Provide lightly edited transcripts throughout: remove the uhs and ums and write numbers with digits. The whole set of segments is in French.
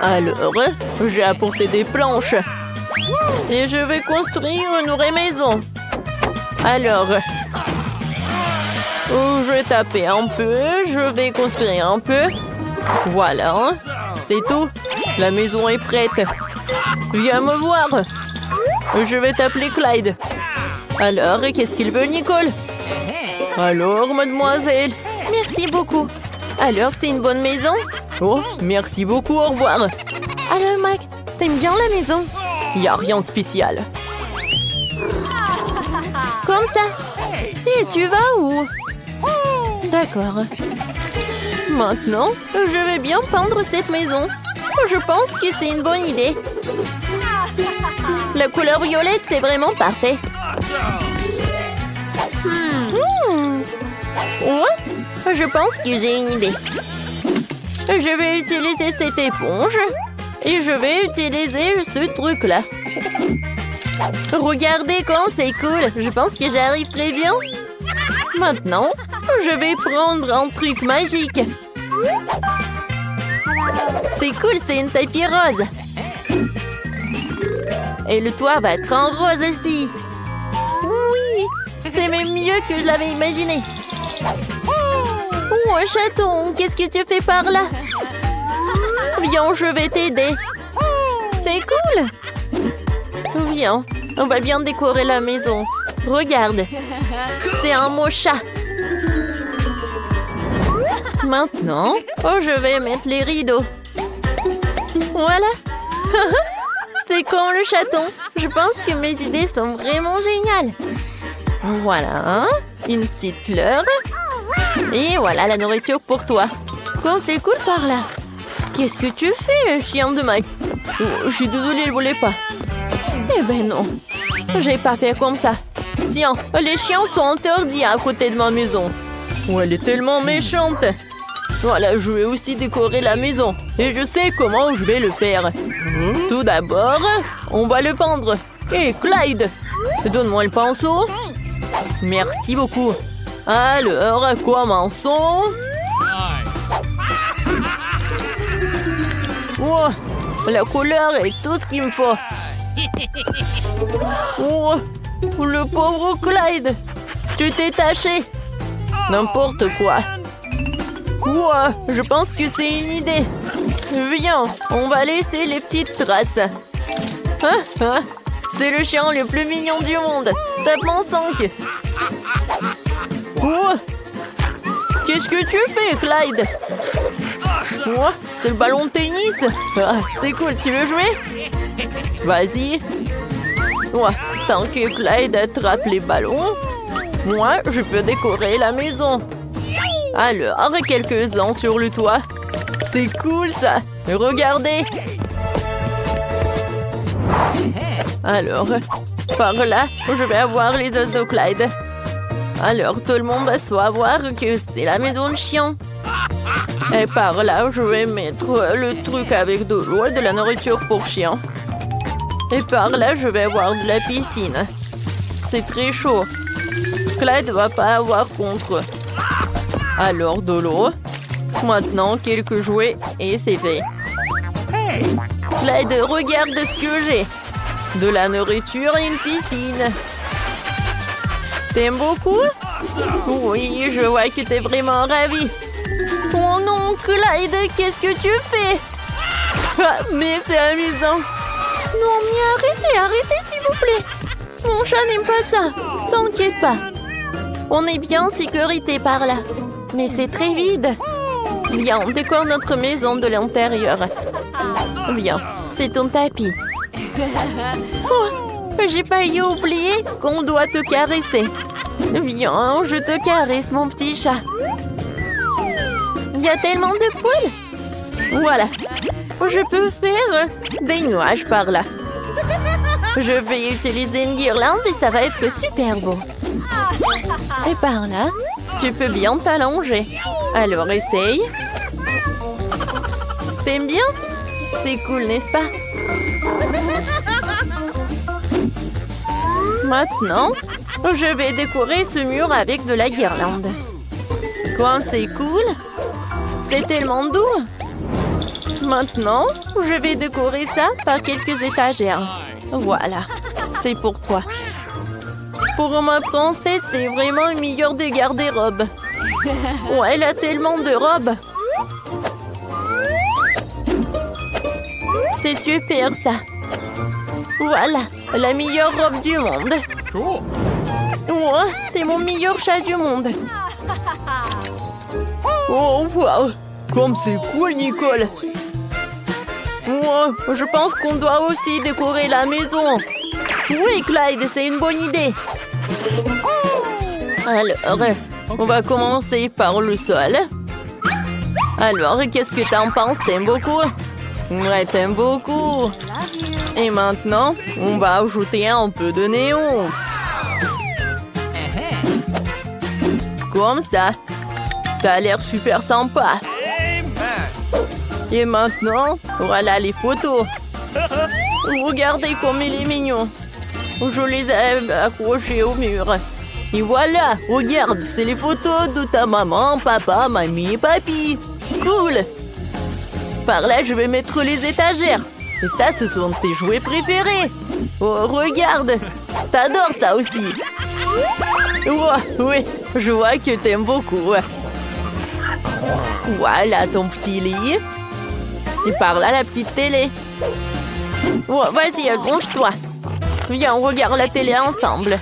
Alors, j'ai apporté des planches. Et je vais construire une vraie maison. Alors, je vais taper un peu, je vais construire un peu. Voilà, c'est tout. La maison est prête. Viens me voir. Je vais t'appeler Clyde. Alors, qu'est-ce qu'il veut, Nicole? Alors, mademoiselle? Merci beaucoup. Alors, c'est une bonne maison? Oh, merci beaucoup, au revoir. Alors, Mike, t'aimes bien la maison? Y a rien de spécial. Comme ça. Et tu vas où? D'accord. Maintenant, je vais bien peindre cette maison. Je pense que c'est une bonne idée. La couleur violette, c'est vraiment parfait. Ouais, je pense que j'ai une idée. Je vais utiliser cette éponge et je vais utiliser ce truc-là. Regardez comme c'est cool. Je pense que j'arrive très bien. Maintenant, je vais prendre un truc magique. C'est cool, c'est une tapis rose. Et le toit va être en rose aussi. Oui, c'est même mieux que je l'avais imaginé. Oh, un chaton, qu'est-ce que tu fais par là? Viens, je vais t'aider. C'est cool. Viens, on va bien décorer la maison. Regarde, c'est un mot chat. Maintenant, je vais mettre les rideaux. Voilà. C'est comme le chaton. Je pense que mes idées sont vraiment géniales. Voilà, une petite fleur. Et voilà la nourriture pour toi. Comme c'est cool par là. Qu'est-ce que tu fais, chien de Mike? Oh, je suis désolée, il voulait pas. Eh ben non, j'ai pas fait comme ça. Tiens, les chiens sont interdits à côté de ma maison. Oh, elle est tellement méchante. Voilà, je vais aussi décorer la maison. Et je sais comment je vais le faire. Tout d'abord, on va le peindre. Hé, Clyde, donne-moi le pinceau. Merci beaucoup. Alors, commençons. Oh, la couleur est tout ce qu'il me faut. Oh, le pauvre Clyde. Tu t'es taché. N'importe quoi. Ouah, je pense que c'est une idée. Viens, on va laisser les petites traces. C'est le chien le plus mignon du monde. Tape-moi 5. Ouah, qu'est-ce que tu fais, Clyde? Ouah, c'est le ballon de tennis. C'est cool, tu veux jouer? Vas-y. Ouah, tant que Clyde attrape les ballons, moi, je peux décorer la maison. Alors, quelques-uns sur le toit. C'est cool, ça. Regardez. Alors, par là, je vais avoir les os de Clyde. Alors, tout le monde va savoir que c'est la maison de chien. Et par là, je vais mettre le truc avec de l'eau et de la nourriture pour chien. Et par là, je vais avoir de la piscine. C'est très chaud. Clyde va pas avoir contre. Alors, de l'eau. Maintenant, quelques jouets et c'est fait. Clyde, regarde ce que j'ai. De la nourriture et une piscine. T'aimes beaucoup? Oui, je vois que t'es vraiment ravi. Oh non, Clyde, qu'est-ce que tu fais? Mais c'est amusant. Non, mais arrêtez s'il vous plaît. Mon chat n'aime pas ça. T'inquiète pas. On est bien en sécurité par là. Mais c'est très vide. Viens, on décore notre maison de l'intérieur. Viens, c'est ton tapis. Oh, j'ai failli oublier qu'on doit te caresser. Viens, je te caresse, mon petit chat. Il y a tellement de poils. Voilà, je peux faire des nuages par là. Je vais utiliser une guirlande et ça va être super beau. Et par là, tu peux bien t'allonger. Alors, essaye. T'aimes bien? C'est cool, n'est-ce pas? Maintenant, je vais décorer ce mur avec de la guirlande. Quoi, c'est cool? C'est tellement doux. Maintenant, je vais décorer ça par quelques étagères. Voilà, c'est pour toi. Pour ma princesse, c'est vraiment une meilleure de garde-robe. Oh, elle a tellement de robes. C'est super ça. Voilà, la meilleure robe du monde. Oh, t'es mon meilleur chat du monde. Oh, wow. Comme c'est cool, Nicole. Oh, je pense qu'on doit aussi décorer la maison. Oui, Clyde, c'est une bonne idée. Alors, on va commencer par le sol. Alors, qu'est-ce que t'en penses? T'aimes beaucoup? Ouais, t'aimes beaucoup. Et maintenant, on va ajouter un peu de néon. Comme ça. Ça a l'air super sympa. Et maintenant, voilà les photos. Regardez comme il est mignon. Je les ai accrochées au mur. Et voilà, regarde, c'est les photos de ta maman, papa, mamie et papy. Cool. Par là, je vais mettre les étagères. Et ça, ce sont tes jouets préférés. Oh, regarde. T'adores ça aussi. Oh, oui, je vois que t'aimes beaucoup. Voilà ton petit lit. Et par là, la petite télé. Oh, vas-y, allonge-toi. Viens, on regarde la télé ensemble.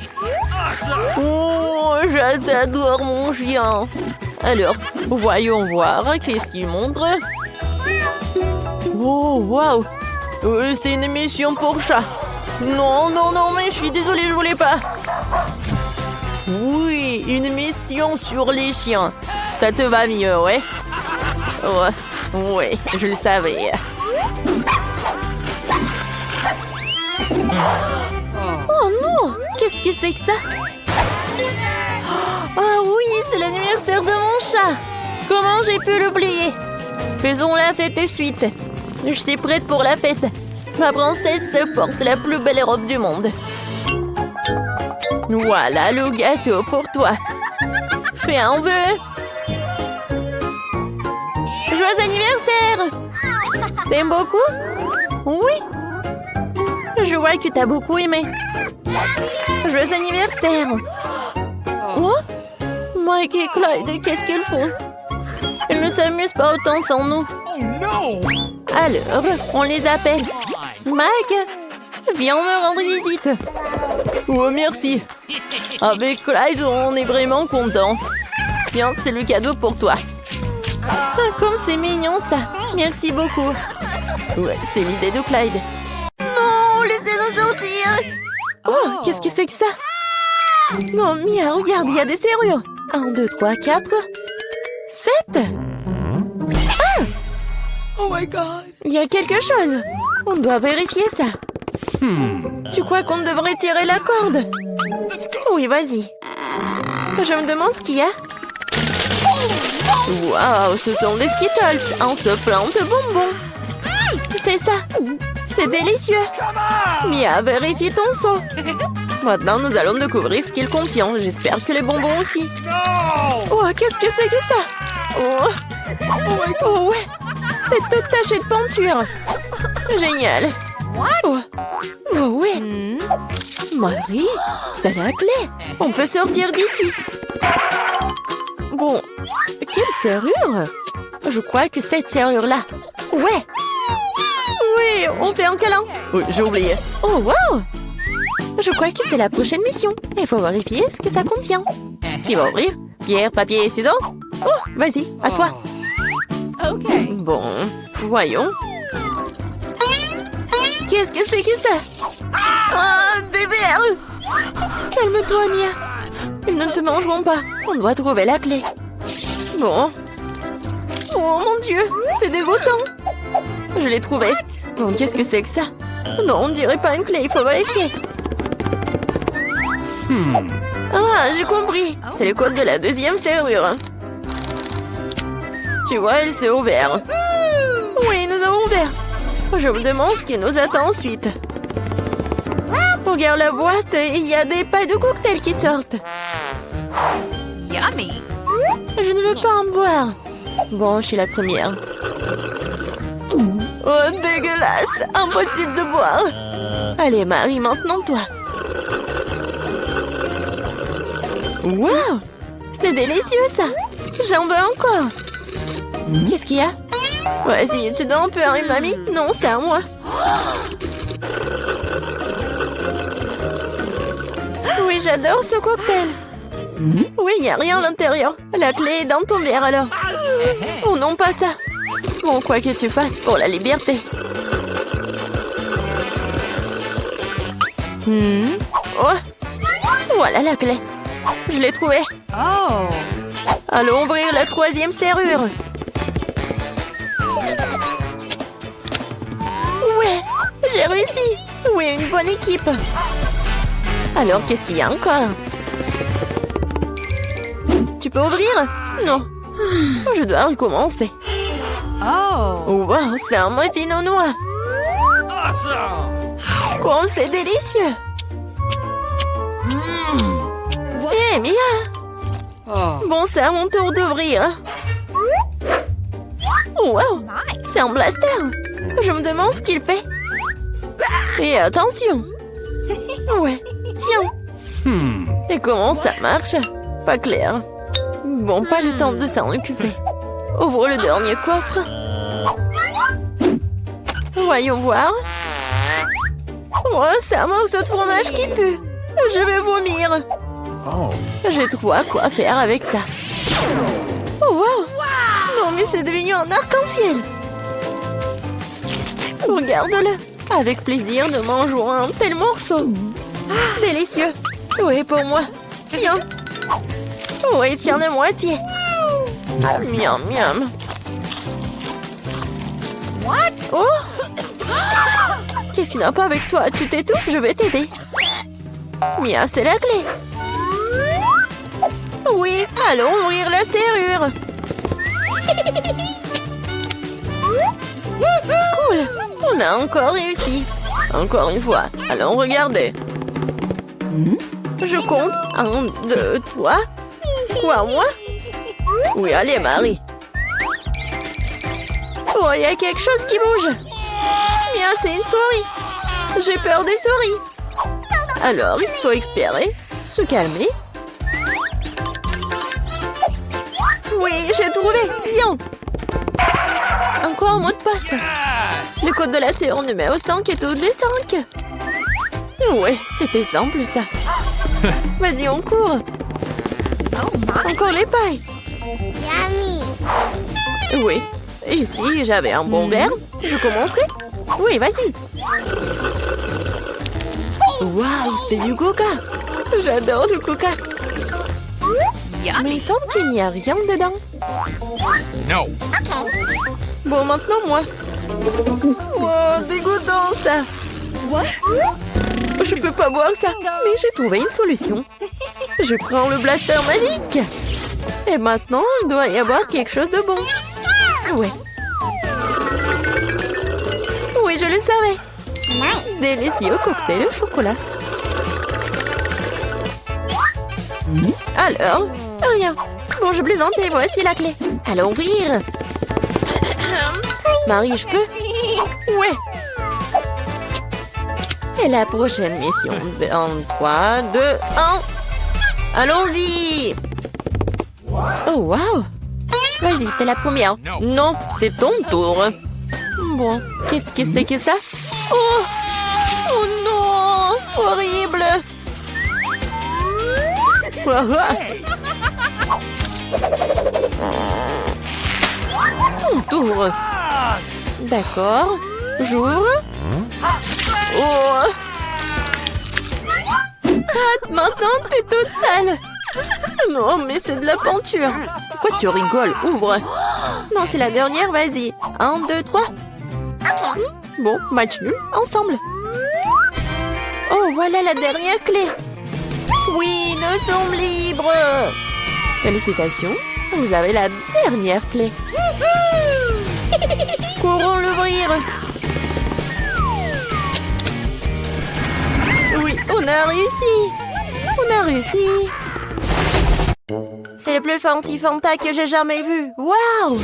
Oh, je t'adore, mon chien. Alors, voyons voir. Qu'est-ce qu'il montre? Oh, waouh. C'est une émission pour chat. Non, non, non, mais je suis désolée, je voulais pas. Oui, une émission sur les chiens. Ça te va mieux, ouais? Oh, ouais, je le savais. Oh non! Qu'est-ce que c'est que ça? Ah oui, c'est l'anniversaire de mon chat! Comment j'ai pu l'oublier? Faisons la fête de suite. Je suis prête pour la fête. Ma princesse porte la plus belle robe du monde. Voilà le gâteau pour toi. Fais un vœu. Joyeux anniversaire! T'aimes beaucoup? Oui. Je vois que t'as beaucoup aimé. Joyeux anniversaire! Oh? Mike et Clyde, qu'est-ce qu'ils font? Ils ne s'amusent pas autant sans nous. Alors, on les appelle. Mike, viens me rendre visite. Oh, merci. Avec Clyde, on est vraiment content. Tiens, c'est le cadeau pour toi. Ah, comme c'est mignon ça. Merci beaucoup. Ouais, c'est l'idée de Clyde. Non, laissez-nous sortir. Oh, qu'est-ce que c'est que ça? Non, Mia, regarde, il y a des serrures. 1, 2, 3, 4, 7. Ah! Oh my God! Il y a quelque chose. On doit vérifier ça. Tu crois qu'on devrait tirer la corde? Oui, vas-y. Je me demande ce qu'il y a. Waouh, ce sont des Skittles. On se plante de bonbons. C'est ça. C'est délicieux. Mia, vérifie ton seau. Maintenant, nous allons découvrir ce qu'il contient. J'espère que les bonbons aussi. Oh, qu'est-ce que c'est que ça? Oh, ouais. C'est toute tachée de peinture. Génial. Oh, ouais. Marie, c'est la clé. On peut sortir d'ici. Bon, quelle serrure? Je crois que cette serrure-là. Ouais. Oui, on fait un câlin. Oui, j'ai oublié. Oh, wow. Je crois que c'est la prochaine mission. Il faut vérifier ce que ça contient. Qui va ouvrir? Pierre, papier et ciseaux? Oh, vas-y, à toi. Ok. Bon, voyons. Qu'est-ce que c'est que ça? Ah, des vers! Calme-toi, Mia. Ils ne te mangeront pas. On doit trouver la clé. Bon. Oh mon Dieu, c'est dégoûtant. Je l'ai trouvé. Bon, qu'est-ce que c'est que ça? Non, on ne dirait pas une clé, il faut vérifier. Ah, j'ai compris. C'est le code de la deuxième serrure. Tu vois, elle s'est ouverte. Oui, nous avons ouvert. Je me demande ce qui nous attend ensuite. Regarde la boîte, il y a des pailles de cocktail qui sortent. Yummy! Je ne veux pas en boire. Bon, je suis la première. Oh, dégueulasse! Impossible de boire! Allez, Marie, maintenant toi! Wow! C'est délicieux, ça! J'en veux encore! Qu'est-ce qu'il y a? Vas-y, tu dois un peu, hein, mamie? Non, c'est à moi! Oui, j'adore ce cocktail! Oui, il n'y a rien à l'intérieur. La clé est dans ton verre, alors. Oh non, pas ça! Bon, quoi que tu fasses pour la liberté. Oh! Voilà la clé. Je l'ai trouvée. Oh. Allons ouvrir la 3e serrure. Ouais, j'ai réussi. Oui, une bonne équipe. Alors, qu'est-ce qu'il y a encore? Tu peux ouvrir? Non. Je dois recommencer. Oh. Wow, c'est un muffin aux noix. Awesome! Oh, c'est délicieux. Hé, Mia! Oh. Bon, c'est à mon tour d'ouvrir. Wow, c'est un blaster. Je me demande ce qu'il fait. Et attention. Ouais, tiens. Et comment ça marche? Pas clair. Bon, pas le temps de s'en occuper. Ouvre le dernier coffre. Voyons voir. Oh, c'est un morceau de fromage qui pue. Je vais vomir. Oh. J'ai trop à quoi faire avec ça. Oh, wow! Non, mais c'est devenu un arc-en-ciel. Regarde-le. Avec plaisir de manger un tel morceau. Délicieux. Oui, pour moi. Tiens. Oui, tiens de moitié. Miam, miam. What? Oh! Qu'est-ce qui n'a pas avec toi? Tu t'étouffes, je vais t'aider. Mia, c'est la clé. Oui, allons ouvrir la serrure. Cool, on a encore réussi. Encore une fois, allons regarder. Je compte. 1, 2, 3. Quoi, moi? Oui, allez, Marie. Oh, il y a quelque chose qui bouge. Mia, c'est une souris. J'ai peur des souris. Alors, il faut espérer, se calmer. Oui, j'ai trouvé. Bien. Encore un mot de passe. Le code de la séance numéro 5 est au 5. Ouais, c'était simple, ça. Vas-y, on court. Encore les pailles. Oui. Et si j'avais un bon verre, je commencerai. Oui, vas-y. Waouh, c'est du coca. J'adore le coca. Mais il semble qu'il n'y a rien dedans. No. Bon, maintenant, moi. Wow, dégoûtant, ça. What? Je peux pas boire ça, mais j'ai trouvé une solution. Je prends le blaster magique. Et maintenant, il doit y avoir quelque chose de bon. Ouais. Oui, je le savais. Délicieux cocktail au chocolat. Alors, rien. Bon, je plaisantais, voici la clé. Allons ouvrir. Marie, je peux? Ouais. Et la prochaine mission. 1, 3, 2, 1. Allons-y. Oh, wow. Vas-y, t'es la première. Non, c'est ton tour. Bon, qu'est-ce que c'est que ça? Oh! Oh non! Horrible! Ton tour. D'accord. J'ouvre. Oh! Ah, maintenant, t'es toute sale. Non, mais c'est de la peinture. Pourquoi tu rigoles? Ouvre. Non, c'est la dernière, vas-y. 1, 2, 3. Bon, match nul, ensemble. Oh, voilà la dernière clé. Oui, nous sommes libres. Félicitations, vous avez la dernière clé. Courons l'ouvrir. Oui, on a réussi. On a réussi. C'est le plus fancy Fanta que j'ai jamais vu. Waouh!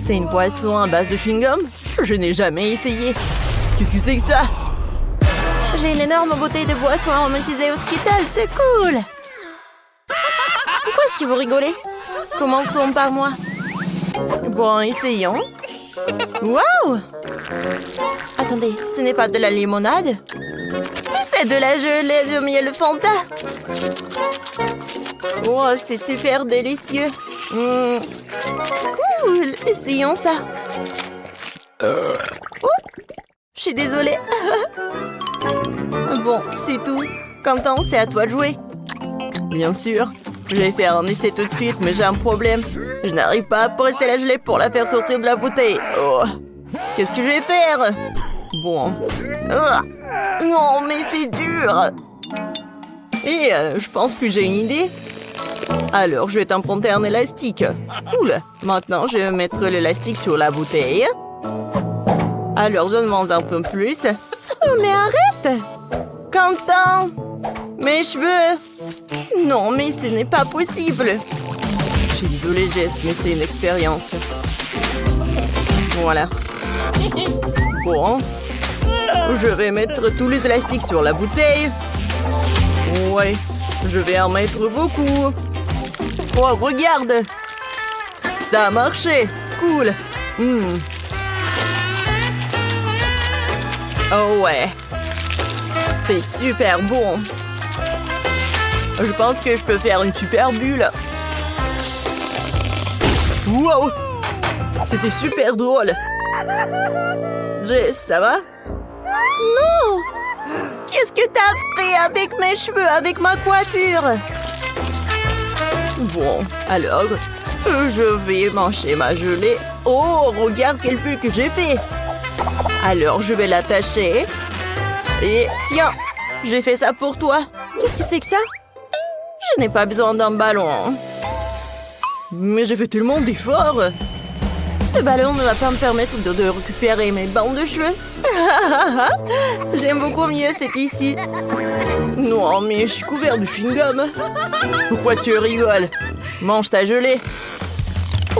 C'est une boisson à base de chewing-gum? Je n'ai jamais essayé. Qu'est-ce que c'est que ça? J'ai une énorme bouteille de boisson aromatisée au Skittles, c'est cool! Pourquoi est-ce que vous rigolez? Commençons par moi. Bon, essayons. Waouh! Attendez, ce n'est pas de la limonade? C'est de la gelée de miel Fanta. Oh, c'est super délicieux. Cool, essayons ça. Oh, je suis désolée. Bon, c'est tout. Quentin, c'est à toi de jouer. Bien sûr. Je vais faire un essai tout de suite, mais j'ai un problème. Je n'arrive pas à presser la gelée pour la faire sortir de la bouteille. Oh. Qu'est-ce que je vais faire? Bon. Non, mais c'est dur. Et je pense que j'ai une idée. Alors, je vais t'emprunter un élastique. Cool. Maintenant, je vais mettre l'élastique sur la bouteille. Alors, donne-moi un peu plus. Oh, mais arrête! Quentin! Mes cheveux! Non, mais ce n'est pas possible. Je suis désolée, Jess, mais c'est une expérience. Voilà. Bon. Je vais mettre tous les élastiques sur la bouteille. Ouais. Je vais en mettre beaucoup. Oh, regarde! Ça a marché! Cool! Oh ouais! C'est super bon! Je pense que je peux faire une super bulle. Wow! C'était super drôle! Jess, ça va? Non! Qu'est-ce que t'as fait avec mes cheveux, avec ma coiffure? Bon, alors, je vais manger ma gelée. Oh, regarde quelle bulle que j'ai fait. Alors, je vais l'attacher. Et tiens, j'ai fait ça pour toi. Qu'est-ce que c'est que ça? Je n'ai pas besoin d'un ballon. Mais j'ai fait tellement d'efforts. Ce ballon ne va pas me permettre de récupérer mes bandes de cheveux. J'aime beaucoup mieux cette ici. Non, mais je suis couvert de chewing-gum. Pourquoi tu rigoles? Mange ta gelée.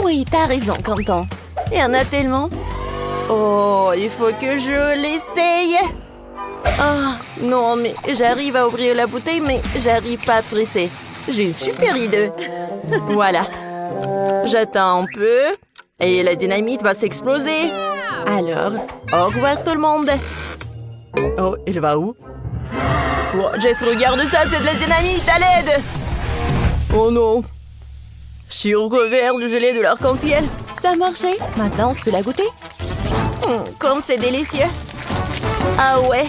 Oui, t'as raison, Quentin. Il y en a tellement. Oh, il faut que je l'essaye. Ah, non, mais j'arrive à ouvrir la bouteille, mais j'arrive pas à presser. J'ai une super idée. Voilà. J'attends un peu. Et la dynamite va s'exploser. Alors, au revoir tout le monde. Oh, elle va où? Oh, Jess, regarde ça, c'est de la dynamite, à l'aide! Oh non! Je suis recouvert de gelée de l'arc-en-ciel. Ça a marché. Maintenant, tu peux la goûter? Comme c'est délicieux. Ah ouais,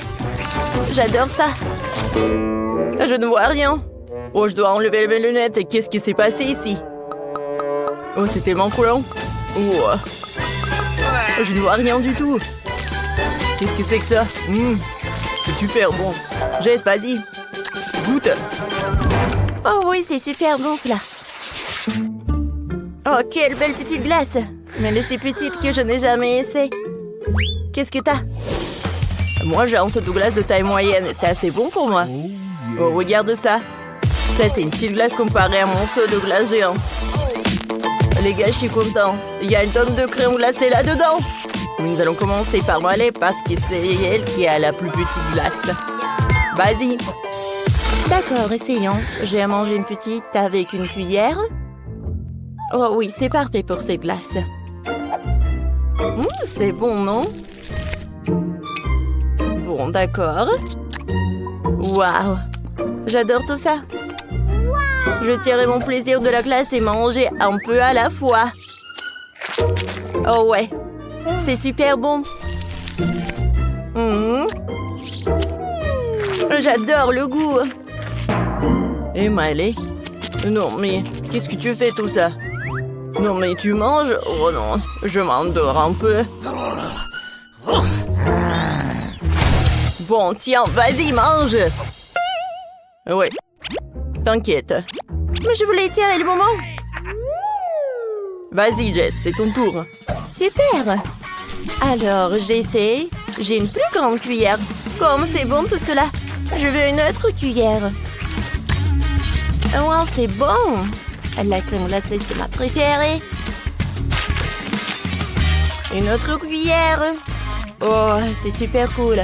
j'adore ça. Je ne vois rien. Oh, je dois enlever mes lunettes. Qu'est-ce qui s'est passé ici? Oh, c'est tellement collant. Oh. Je ne vois rien du tout. Qu'est-ce que c'est que ça? C'est super bon. Jess, vas-y. Goûte. Oh oui, c'est super bon cela. Oh, quelle belle petite glace. Mais elle est si petite que je n'ai jamais essayé. Qu'est-ce que t'as? Moi, j'ai un seau de glace de taille moyenne. C'est assez bon pour moi. Oh, regarde ça. Ça, c'est une petite glace comparée à mon seau de glace géant. Les gars, je suis content. Il y a une tonne de crème glacée là-dedans. Nous allons commencer par Molly parce que c'est elle qui a la plus petite glace. Vas-y. D'accord, essayons. Je vais manger une petite avec une cuillère. Oh oui, c'est parfait pour cette glace. C'est bon, non? Bon, d'accord. Waouh! J'adore tout ça. Je tirerai mon plaisir de la glace et manger un peu à la fois. Oh ouais, c'est super bon. J'adore le goût. Et Miley? Non, mais qu'est-ce que tu fais tout ça? Non, mais tu manges? Oh non, je m'endors un peu. Bon, tiens, vas-y, mange. Ouais, t'inquiète. Mais je voulais tirer le moment. Vas-y, Jess, c'est ton tour. Super. Alors, j'essaie. J'ai une plus grande cuillère. Comme c'est bon tout cela. Je veux une autre cuillère. Wow, c'est bon. La crème glacée, c'est ma préférée. Une autre cuillère. Oh, c'est super cool.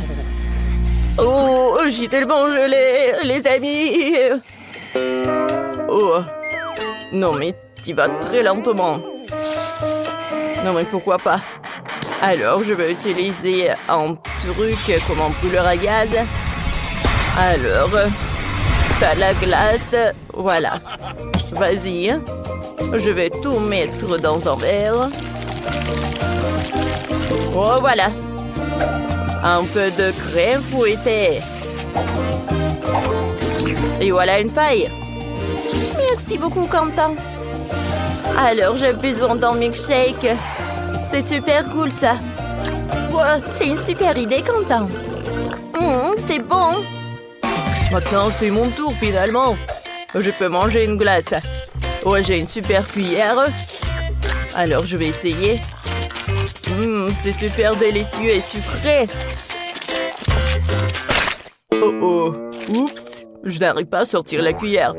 Oh, j'ai tellement gelé, les amis. Oh, non mais tu vas très lentement. Non mais pourquoi pas? Alors, je vais utiliser un truc comme un brûleur à gaz. Alors, t'as la glace. Voilà. Vas-y. Je vais tout mettre dans un verre. Oh, voilà. Un peu de crème fouettée. Et voilà une paille. Merci beaucoup, Quentin. Alors, j'ai besoin d'un milkshake. C'est super cool, ça. Wow, c'est une super idée, Quentin. C'est bon. Maintenant, c'est mon tour, finalement. Je peux manger une glace. Ouais, j'ai une super cuillère. Alors, je vais essayer. C'est super délicieux et sucré. Oh oh. Oups. Je n'arrive pas à sortir la cuillère.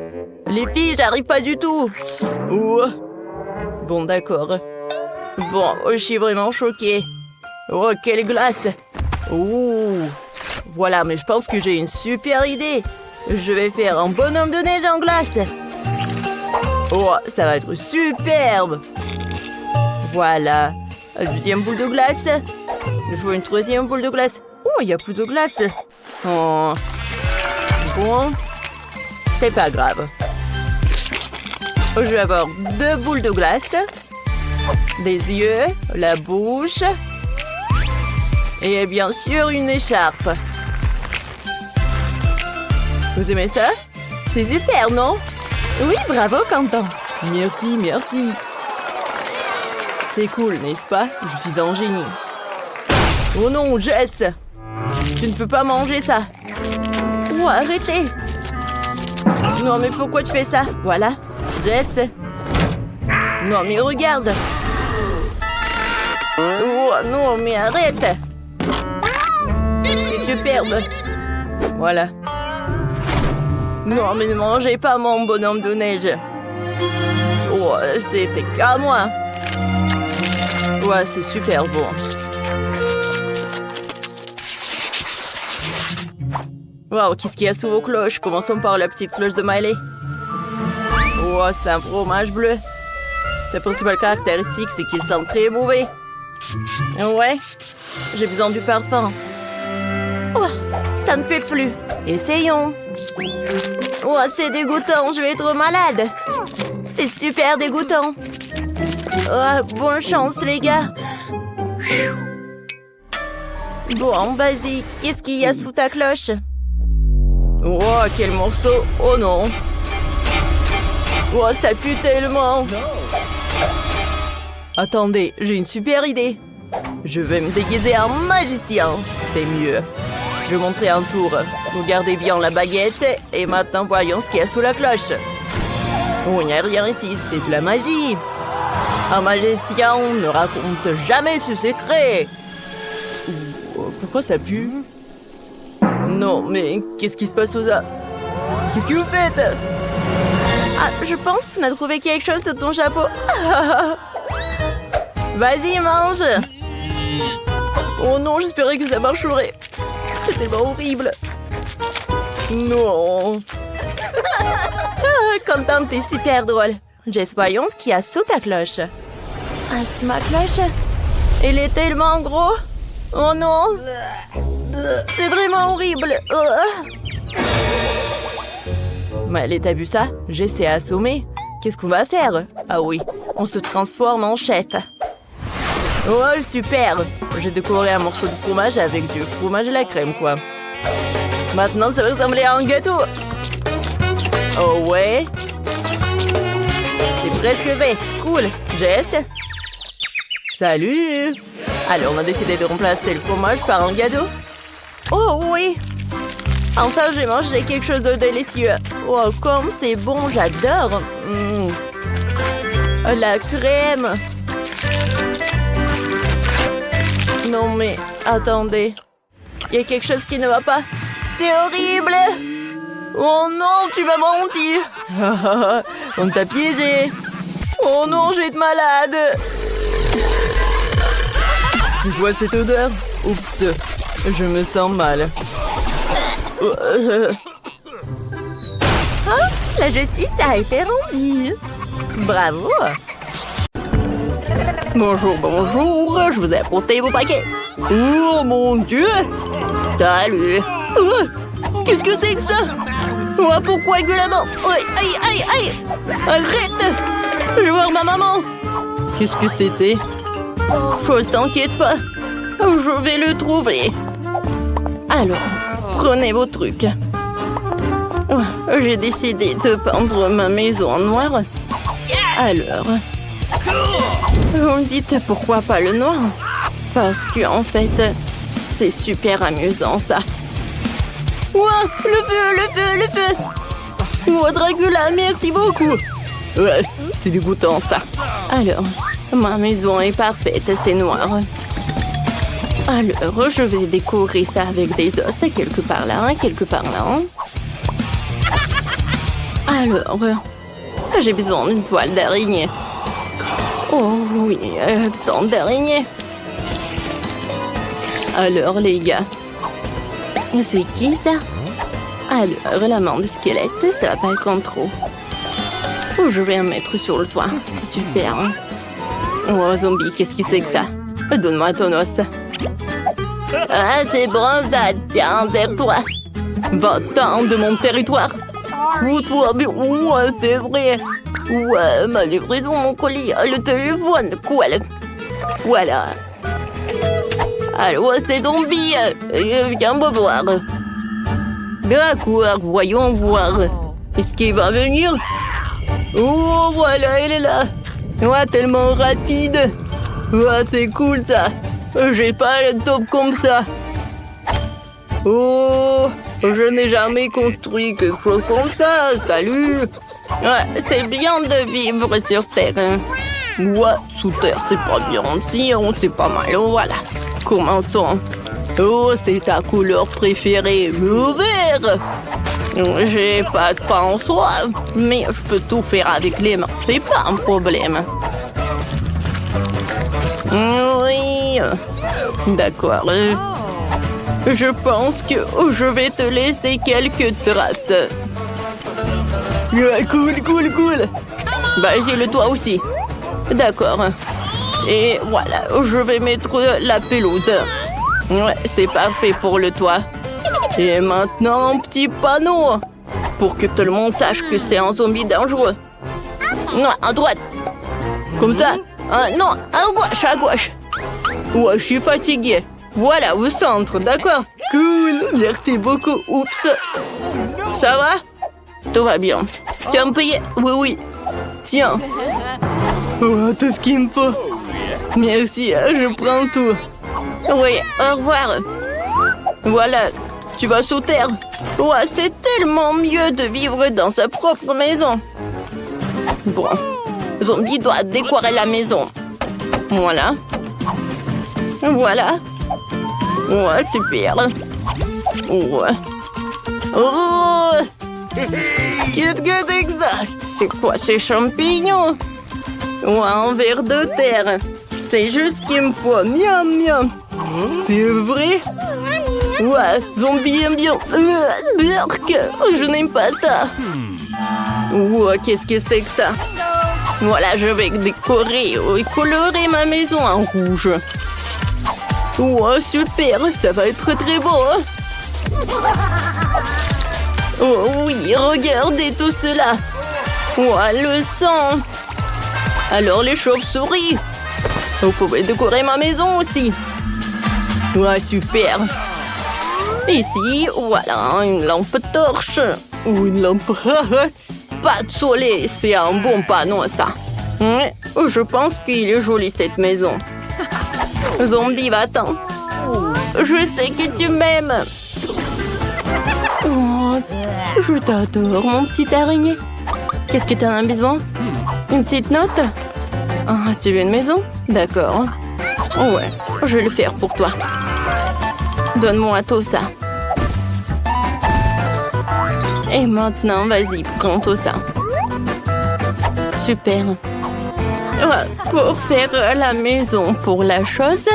Les filles, j'arrive pas du tout. Oh. Bon, d'accord. Bon, je suis vraiment choquée. Oh, quelle glace. Oh. Voilà, mais je pense que j'ai une super idée. Je vais faire un bonhomme de neige en glace. Oh, ça va être superbe. Voilà. Deuxième boule de glace. Il faut une troisième boule de glace. Oh, il n'y a plus de glace. Oh. Bon. C'est pas grave. Je vais avoir 2 boules de glace. Des yeux, la bouche. Et bien sûr, une écharpe. Vous aimez ça? C'est super, non? Oui, bravo, Quentin. Merci, merci. C'est cool, n'est-ce pas? Je suis un génie. Oh non, Jess! Tu ne peux pas manger ça. Oh, arrêtez! Non, mais pourquoi tu fais ça? Voilà, Jess. Non, mais regarde. Oh non, mais arrête. C'est superbe. Voilà. Non, mais ne mangez pas mon bonhomme de neige. Oh, c'était qu'à moi. Ouais, c'est super bon. Wow, qu'est-ce qu'il y a sous vos cloches? Commençons par la petite cloche de Miley. Oh, c'est un fromage bleu. Sa principale caractéristique, c'est qu'il sent très mauvais. Ouais, j'ai besoin du parfum. Oh, ça ne fait plus. Essayons. Oh, c'est dégoûtant, je vais être malade. C'est super dégoûtant. Oh, bonne chance, les gars. Bon, vas-y, qu'est-ce qu'il y a sous ta cloche? Oh, quel morceau. Oh non. Oh, ça pue tellement. Attendez, j'ai une super idée. Je vais me déguiser en magicien. C'est mieux. Je vais montrer un tour. Regardez bien la baguette. Et maintenant, voyons ce qu'il y a sous la cloche. Oh, il n'y a rien ici. C'est de la magie. Un magicien ne raconte jamais ses secrets. Pourquoi ça pue? Non, mais qu'est-ce qui se passe aux a... Qu'est-ce que vous faites? Ah, je pense qu'on a trouvé quelque chose sous ton chapeau. Vas-y, mange. Oh non, j'espérais que ça marcherait. C'est tellement horrible. Non. Quentin, t'es super drôle. Jess, voyons ce qu'il y a sous ta cloche. Ah, c'est ma cloche. Elle est tellement gros. Oh non. C'est vraiment horrible. Mais t'as vu ça? J'essaie à assommer. Qu'est-ce qu'on va faire? Ah oui, on se transforme en chef. Oh, super! J'ai décoré un morceau de fromage avec du fromage à la crème, quoi. Maintenant, ça va ressembler à un gâteau. Oh ouais? C'est presque fait. Cool. Jess? Salut! Alors, on a décidé de remplacer le fromage par un gâteau. Oh oui! Enfin, j'ai mangé quelque chose de délicieux. Oh, comme c'est bon, j'adore. La crème. Non, mais attendez. Il y a quelque chose qui ne va pas. C'est horrible! Oh non, tu m'as menti! On t'a piégé! Oh non, je vais être malade! C'est quoi cette odeur? Oups, je me sens mal. Oh, la justice a été rendue. Bravo. Bonjour, bonjour, je vous ai apporté vos paquets. Oh mon Dieu! Salut! Qu'est-ce que c'est que ça? Oh, pourquoi violemment? Aïe, aïe, aïe, aïe! Arrête! Je vais voir ma maman! Qu'est-ce que c'était? Chose, t'inquiète pas. Je vais le trouver. Alors, prenez vos trucs. J'ai décidé de peindre ma maison en noir. Alors, vous me dites pourquoi pas le noir? Parce que en fait, c'est super amusant ça. Ouah, le feu! Oh, Dracula, merci beaucoup. Ouais, c'est dégoûtant ça. Alors, ma maison est parfaite, c'est noir. Alors, je vais décorer ça avec des os, quelque part là, quelque part là. Alors, j'ai besoin d'une toile d'araignée. Oh oui, tant d'araignées. Alors, les gars, c'est qui ça? Alors, la main de squelette, ça va pas être en trop. Oh, je vais en mettre sur le toit, c'est super. Hein? Oh, zombie, qu'est-ce que c'est que ça? Donne-moi ton os. Ah, c'est bronzade, tiens, serre-toi. Va-t'en de mon territoire. Oh, toi, mais ouais, c'est vrai. Ouais, ma livraison, mon colis, le téléphone, quoi, voilà. Alors, c'est zombie, viens me voir. D'accord, voyons voir. Est-ce qu'il va venir? Oh, voilà, il est là. Ouais, tellement rapide. Ouais, c'est cool, ça. J'ai pas le top comme ça. Oh, je n'ai jamais construit quelque chose comme ça. Salut. Ouais, c'est bien de vivre sur Terre. Hein. Ouais, sous terre, c'est pas bien. C'est pas mal. Voilà. Commençons. Oh, c'est ta couleur préférée, le vert. J'ai pas de pain en soi, mais je peux tout faire avec les mains. C'est pas un problème. Oui. D'accord. Je pense que je vais te laisser quelques traces. Cool. Bah, j'ai le toit aussi. D'accord. Et voilà, je vais mettre la pelouse. Ouais, c'est parfait pour le toit. Et maintenant, un petit panneau. Pour que tout le monde sache que c'est un zombie dangereux. Non, à droite. Comme ça. Non, à gauche. Ouais, je suis fatiguée. Voilà, au centre, d'accord? Cool, merci beaucoup. Oups. Ça va? Tout va bien. Tu vas me payer? Oui. Tiens. Oh, tout ce qu'il me faut. Merci, je prends tout. Oui, au revoir. Voilà, tu vas sous terre. Ouais, c'est tellement mieux de vivre dans sa propre maison. Bon, zombie doit décorer la maison. Voilà. Ouais, super. Ouais. Oh! Qu'est-ce que c'est que ça? C'est quoi ces champignons? Ouais, un ver de terre. C'est juste ce qu'il me faut. Miam. C'est vrai? Ouais, zombie aime bien. Je n'aime pas ça. Ouais, qu'est-ce que c'est que ça? Voilà, je vais décorer et colorer ma maison en rouge. Ouais, super, ça va être très beau. Oh oui, regardez tout cela. Ouais, le sang. Alors les chauves-souris. Vous pouvez décorer ma maison aussi. Ouais, super. Ici, voilà, une lampe torche. Ou une lampe... Pas de soleil, c'est un bon panneau, ça. Je pense qu'il est joli, cette maison. Zombie, va-t'en. Je sais que tu m'aimes. Oh, je t'adore, mon petit araignée. Qu'est-ce que tu en as besoin? Une petite note? Ah, tu veux une maison? D'accord. Ouais, je vais le faire pour toi. Donne-moi tout ça. Et maintenant, vas-y, prends tout ça. Super. Pour faire la maison pour la chose,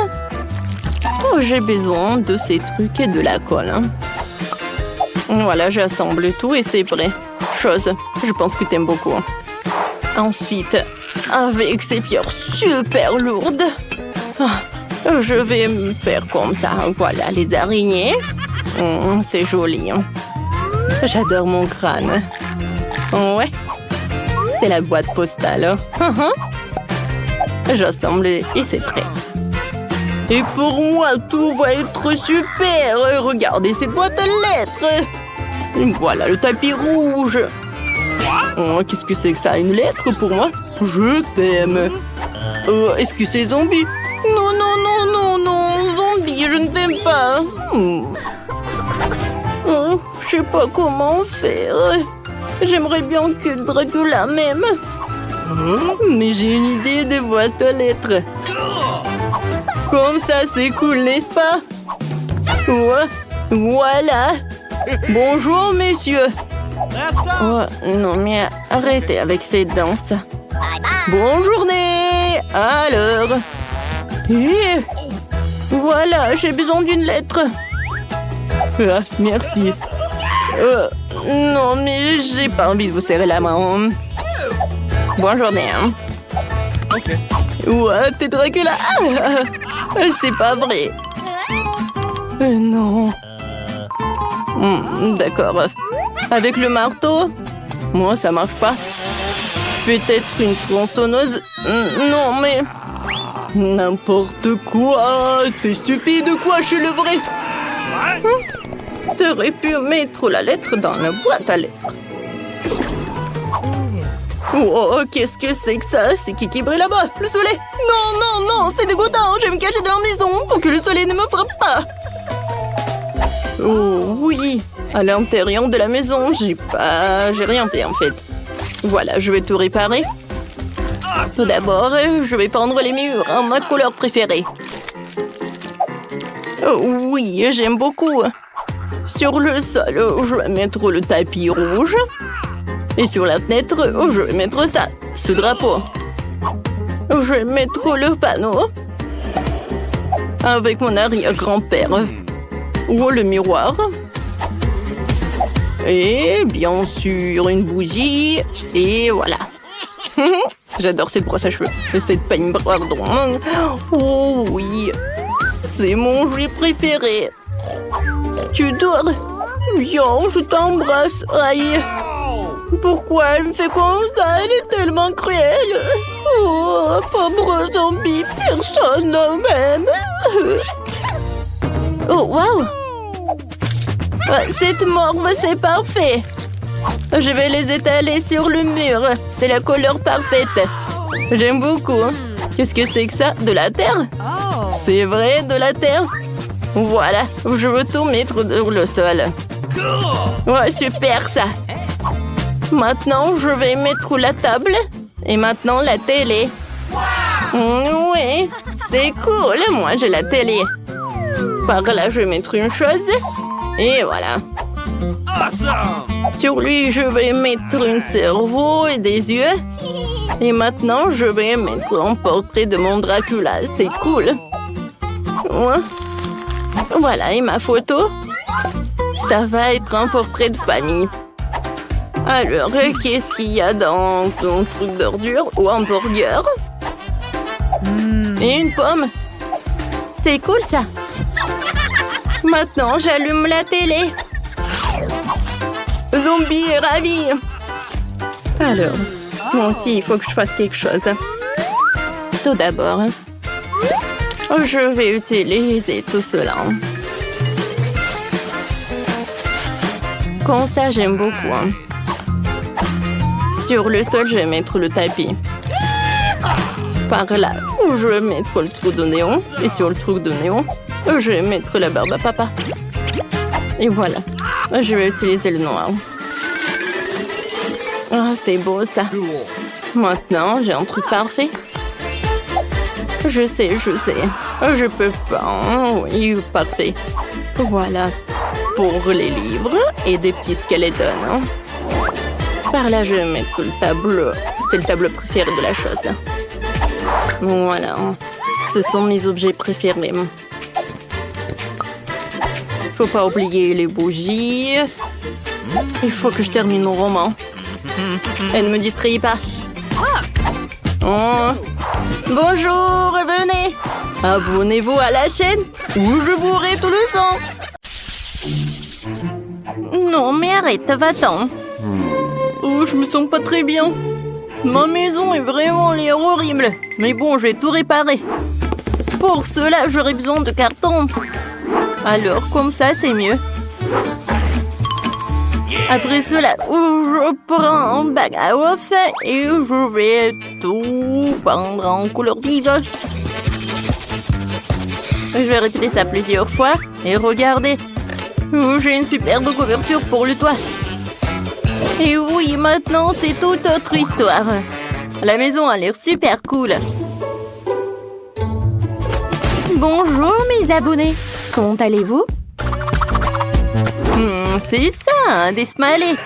j'ai besoin de ces trucs et de la colle. Voilà, j'assemble tout et c'est prêt. Chose, je pense que t'aimes beaucoup. Ensuite, avec ces pierres super lourdes, je vais me faire comme ça. Voilà, les araignées. C'est joli. J'adore mon crâne. Ouais, c'est la boîte postale. J'assemble et c'est prêt. Et pour moi, tout va être super. Regardez cette boîte à lettres. Voilà le tapis rouge. Oh, qu'est-ce que c'est que ça? Une lettre pour moi? Je t'aime. Est-ce que c'est zombie? Non, non, non, non, non. Zombie, je ne t'aime pas. Je sais pas comment faire. J'aimerais bien que Dracula m'aime. Mais j'ai une idée de boîte aux lettres. Comme ça, c'est cool, n'est-ce pas? Ouais. Voilà. Bonjour, messieurs. Oh, non, mais arrêtez avec cette danse. Bonne journée. Alors. Et voilà, j'ai besoin d'une lettre. Ah, merci. Non, mais j'ai pas envie de vous serrer la main. Bonne journée. Hein. Ok. Ouais, t'es Dracula. C'est pas vrai. Non. D'accord. Avec le marteau? Moi, ça marche pas. Peut-être une tronçonneuse? Non, mais... N'importe quoi. T'es stupide quoi? Je suis le vrai. T'aurais pu mettre la lettre dans la boîte à lettres. Oh, qu'est-ce que c'est que ça? C'est qui brille là-bas? Le soleil? Non, non, non, c'est dégoûtant. Je vais me cacher dans la maison pour que le soleil ne me frappe pas. Oh, oui. À l'intérieur de la maison, j'ai rien fait en fait. Voilà, je vais tout réparer. Tout d'abord, je vais peindre les murs en ma couleur préférée. Oh, oui, j'aime beaucoup. Sur le sol, je vais mettre le tapis rouge. Et sur la fenêtre, je vais mettre ça, ce drapeau. Je vais mettre le panneau avec mon arrière-grand-père. Ou le miroir. Et bien sûr, une bougie. Et voilà. J'adore cette brosse à cheveux. Et cette peigne, pardon. Oh oui. C'est mon jouet préféré. Tu dors? Viens, je t'embrasse. Aïe. Pourquoi elle me fait comme ça? Elle est tellement cruelle. Oh, pauvre zombie. Personne ne m'aime. Oh, waouh. Cette morve, c'est parfait. Je vais les étaler sur le mur. C'est la couleur parfaite. J'aime beaucoup. Qu'est-ce que c'est que ça? De la terre? C'est vrai, de la terre? Voilà, je veux tout mettre sur le sol. Ouais, super ça. Maintenant, je vais mettre la table. Et maintenant, la télé. Oui, c'est cool. Moi, j'ai la télé. Par là, je vais mettre une chose. Et voilà. Sur lui, je vais mettre un cerveau et des yeux. Et maintenant, je vais mettre un portrait de mon Dracula. C'est cool. Ouais. Voilà, et ma photo. Ça va être un portrait de famille. Alors, qu'est-ce qu'il y a dans ton truc d'ordure ou un burger? Et une pomme. C'est cool, ça. Maintenant, j'allume la télé. Zombie est ravi. Alors, moi aussi, il faut que je fasse quelque chose. Tout d'abord, je vais utiliser tout cela. Comme ça, j'aime beaucoup. Sur le sol, je vais mettre le tapis. Par là, je vais mettre le trou de néon. Et sur le trou de néon, je vais mettre la barbe à papa. Et voilà. Je vais utiliser le noir. Oh, c'est beau ça. Maintenant, j'ai un truc parfait. Je sais. Je peux pas. Oui, parfait. Voilà. Pour les livres et des petits skeletons. Par là, je vais mettre le tableau. C'est le tableau préféré de la chose. Voilà. Ce sont mes objets préférés. Faut pas oublier les bougies. Il faut que je termine mon roman. Elle ne me distrait pas. Oh. Bonjour, venez. Abonnez-vous à la chaîne ou je bourrai tout le sang. Non, mais arrête, va-t'en. Oh, je me sens pas très bien. Ma maison est vraiment l'air horrible. Mais bon, je vais tout réparer. Pour cela, j'aurai besoin de carton. Alors, comme ça, c'est mieux. Après cela, je prends un bac à off et je vais tout peindre en couleur vive. Je vais répéter ça plusieurs fois et regardez. J'ai une superbe couverture pour le toit. Et oui, maintenant, c'est toute autre histoire. La maison a l'air super cool. Bonjour, mes abonnés. Comment allez-vous? C'est ça, des smileys.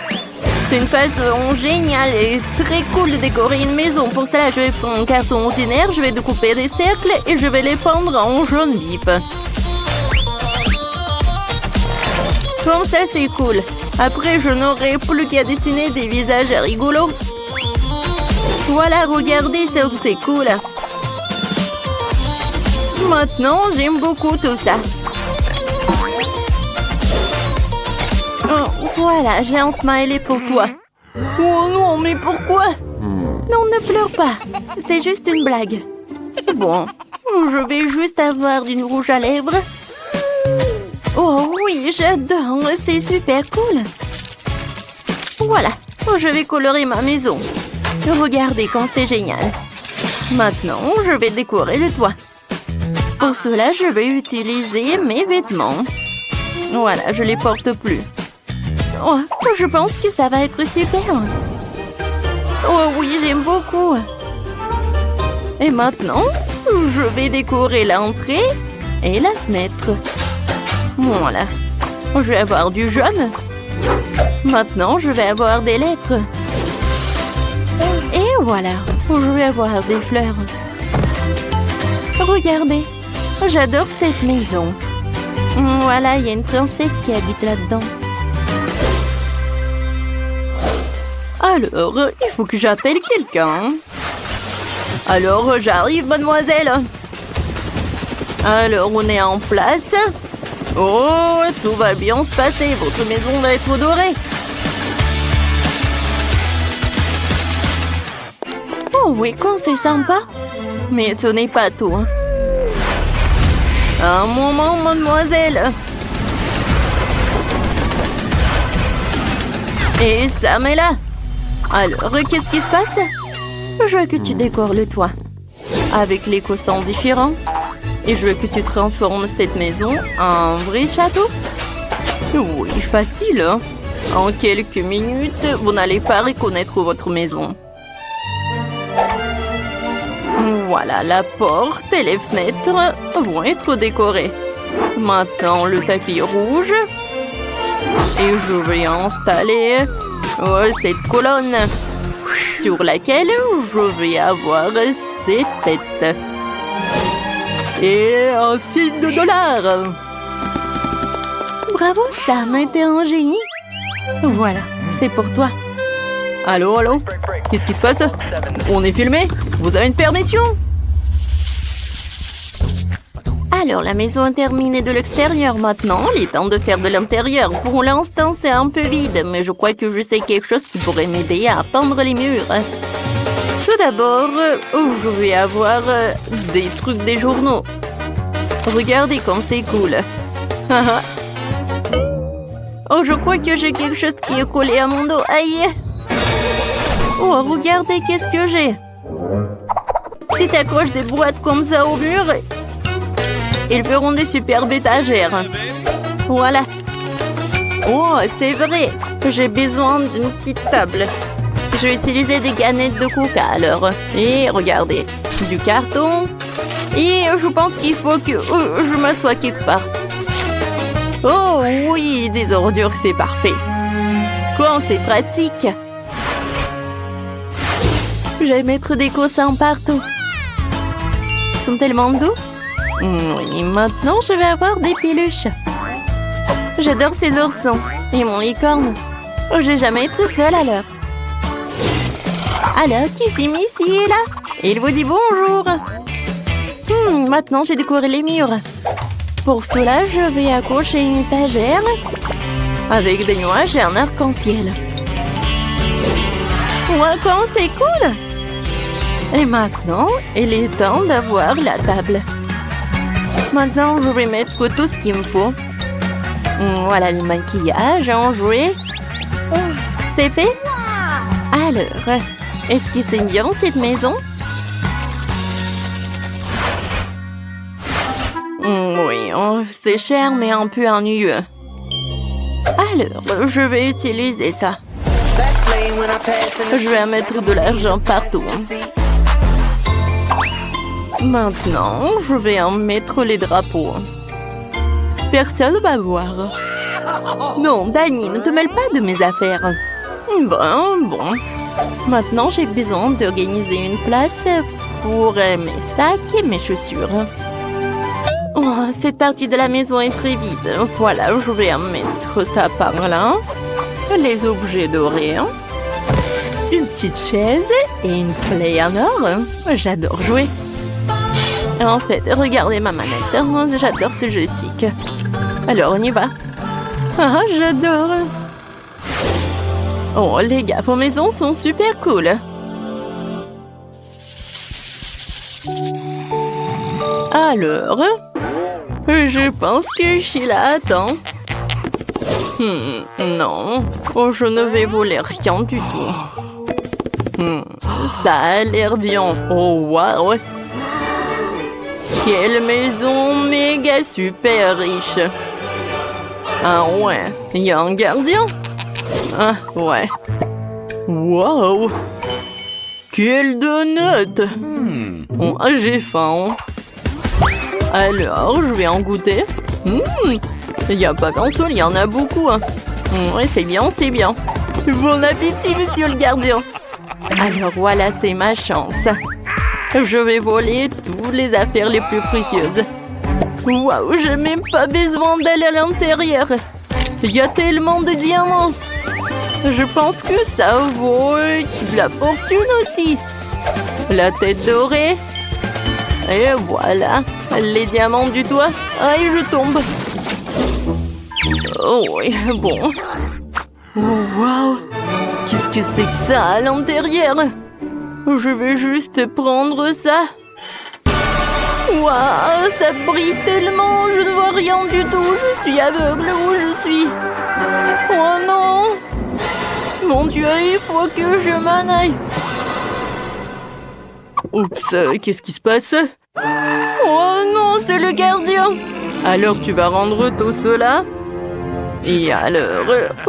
C'est une façon géniale et très cool de décorer une maison. Pour cela, je vais prendre un carton ordinaire, je vais découper des cercles et je vais les peindre en jaune vif. Comme ça, c'est cool. Après, je n'aurai plus qu'à dessiner des visages rigolos. Voilà, regardez, c'est cool. Maintenant, j'aime beaucoup tout ça. Oh, voilà, j'ai un smiley pour toi. Oh non, mais pourquoi? Non, ne pleure pas. C'est juste une blague. Bon, je vais juste avoir du rouge à lèvres. Oh oui, j'adore. C'est super cool. Voilà, je vais colorer ma maison. Regardez comme c'est génial. Maintenant, je vais décorer le toit. Pour cela, je vais utiliser mes vêtements. Voilà, je les porte plus. Oh, je pense que ça va être super. Oh oui, j'aime beaucoup. Et maintenant, je vais décorer l'entrée et la fenêtre. Voilà. Je vais avoir du jaune. Maintenant, je vais avoir des lettres. Et voilà, je vais avoir des fleurs. Regardez, j'adore cette maison. Voilà, il y a une princesse qui habite là-dedans. Alors, il faut que j'appelle quelqu'un. Alors, j'arrive, mademoiselle. Alors, on est en place. Oh, tout va bien se passer. Votre maison va être dorée. Oh oui, comme c'est sympa. Mais ce n'est pas tout. Un moment, mademoiselle. Et Sam est là. Alors, qu'est-ce qui se passe? Je veux que tu décores le toit avec les coussins différents. Et je veux que tu transformes cette maison en vrai château. Oui, facile, hein? En quelques minutes, vous n'allez pas reconnaître votre maison. Voilà, la porte et les fenêtres vont être décorées. Maintenant, le tapis rouge. Et je vais installer cette colonne sur laquelle je vais avoir ces têtes. Et un signe de $. Bravo Sam, t'es un génie. Voilà, c'est pour toi. Allô, allô? Qu'est-ce qui se passe? On est filmé? Vous avez une permission? Alors, la maison est terminée de l'extérieur maintenant. Il est temps de faire de l'intérieur. Pour l'instant, c'est un peu vide, mais je crois que je sais quelque chose qui pourrait m'aider à peindre les murs. Tout d'abord, je vais avoir des trucs des journaux. Regardez comme c'est cool. Oh, je crois que j'ai quelque chose qui est collé à mon dos. Aïe! Oh, regardez qu'est-ce que j'ai. Si tu accroches des boîtes comme ça au mur, ils feront des superbes étagères. Voilà. Oh, c'est vrai. J'ai besoin d'une petite table. Je vais utiliser des canettes de coca alors. Et regardez, du carton. Et je pense qu'il faut que je m'assoie quelque part. Oh oui, des ordures, c'est parfait. Quand c'est pratique. Je vais mettre des coussins partout. Ils sont tellement doux. Oui, maintenant je vais avoir des peluches. J'adore ces oursons. Et mon licorne. Oh, j'ai jamais été seule alors. Alors, qui c'est Missy est là? Il vous dit bonjour. Maintenant, j'ai décoré les murs. Pour cela, je vais accrocher une étagère avec des nuages et un arc-en-ciel. Ouais, quand c'est cool! Et maintenant, il est temps d'avoir la table. Maintenant, je vais mettre tout ce qu'il me faut. Voilà le maquillage, en jouet. C'est fait? Alors, est-ce que c'est bien cette maison? Oui, c'est cher mais un peu ennuyeux. Alors, je vais utiliser ça. Je vais mettre de l'argent partout. Maintenant, je vais en mettre les drapeaux. Personne va voir. Non, Danny, ne te mêle pas de mes affaires. Bon. Maintenant, j'ai besoin d'organiser une place pour mes sacs et mes chaussures. Oh, cette partie de la maison est très vide. Voilà, je vais en mettre ça par là. Les objets dorés. Une petite chaise et une clé en or. J'adore jouer. En fait, regardez ma manette. J'adore ce joystick. Alors, on y va. Ah, j'adore. Oh, les gars, vos maisons sont super cool. Alors, je pense que Sheila attend. Non, je ne vais voler rien du tout. Ça a l'air bien. Oh, waouh! Quelle maison méga super riche. Ah ouais, il y a un gardien. Ah ouais. Waouh! Quelle donut! Oh, j'ai faim. Alors, je vais en goûter. Il n'y a pas qu'un seul, il y en a beaucoup. Oui, c'est bien, c'est bien. Bon appétit, monsieur le gardien. Alors voilà, c'est ma chance. Je vais voler toutes les affaires les plus précieuses. Waouh, j'ai même pas besoin d'aller à l'intérieur. Il y a tellement de diamants. Je pense que ça vaut de la fortune aussi. La tête dorée. Et voilà, les diamants du toit. Ah, et je tombe. Oh oui, bon. Oh, waouh. Qu'est-ce que c'est que ça à l'intérieur? Je vais juste prendre ça. Waouh, ça brille tellement. Je ne vois rien du tout. Je suis aveugle où je suis. Oh non. Mon Dieu, il faut que je m'en aille. Oups, qu'est-ce qui se passe? Oh non, c'est le gardien. Alors tu vas rendre tout cela? Et alors,